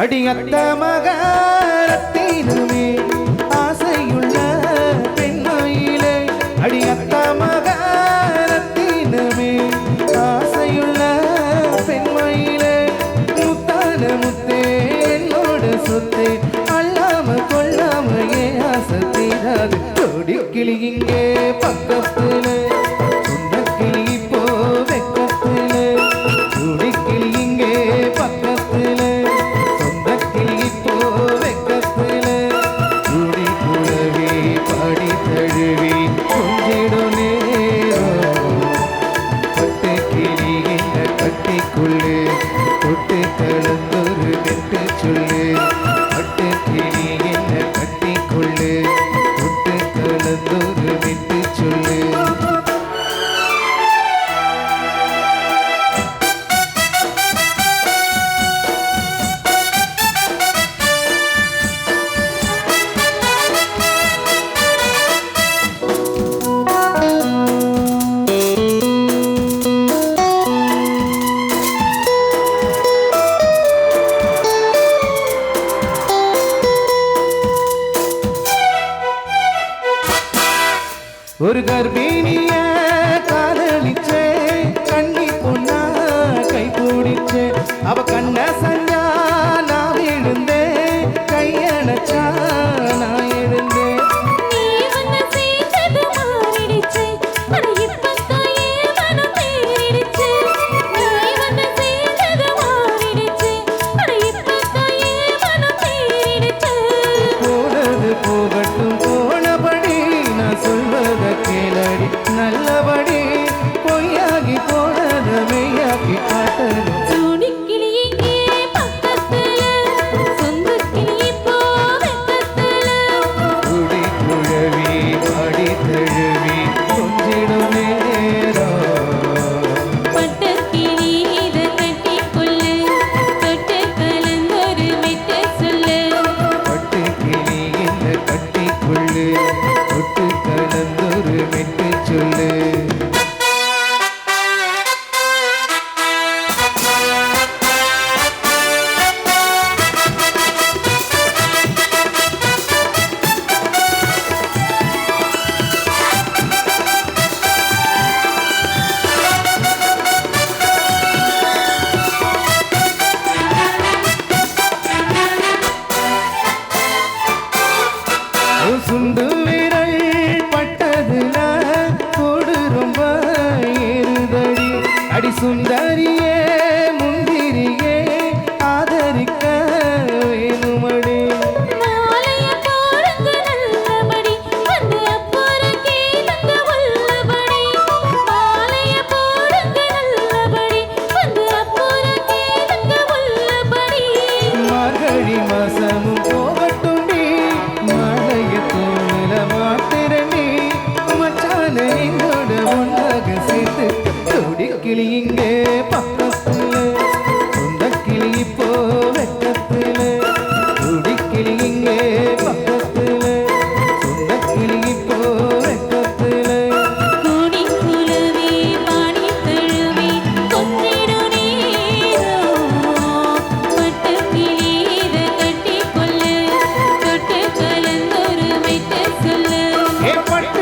அடியத்த மகரத்தினுமே ஆசையுள்ள பெண்மையிலே அடியத்த மகரத்தினுமே ஆசையுள்ள பெண்மையிலே முத்தான முத்தே என்னோட சொத்தே அல்லாம கொள்ளாம ஏன் ஆசை தீராது ஜோடி கிளி இங்கே பக்கத்துல சொந்த கிளி இப்போ வெக்கத்துல ஜோடி கிளி இங்கே பக்கத்துல ஒரு கர்ப்பிணிய காதலிச்சே கண்ணி பொண்ணா கை பிடிச்சே அவ கண்ண சஞ்சா நான் விழுந்தேன் கையணைச்சா நான் எழுந்தேன் போனது போகட்டும் போனபடி நான் சொல்வத கேளடி நல்லபடி பொய்யாகி போனத மெய்யாக்கி காட்டணும் குடி குழவி பாடி தழுவி கொஞ்சிடும் பட்டு கிளி என்ன கட்டிக்கொள்ளு தொட்டு கலந்தொரு மெட்டு சொல்லு சுண்டு விரல் பட்டதுல கொடு ரொம்ப ஏறுதடி அடி சுந்தரியே முந்திரியே ஆதரிக்க வேணுமடி மார்கழி மாசமும் போகட்டுண்டி மாலைய தோணுல மாத்திரண்டி மச்சான என்னோட ஒன்றாக சேர்த்து ஜோடி கிளி இங்கே பக்கத்துல சொந்த கிளி இப்போ வெக்கத்துல ஜோடி கிளி இங்கே பக்கத்துல சொந்த கிளி இப்போ வெக்கத்துல ஏ பட்டு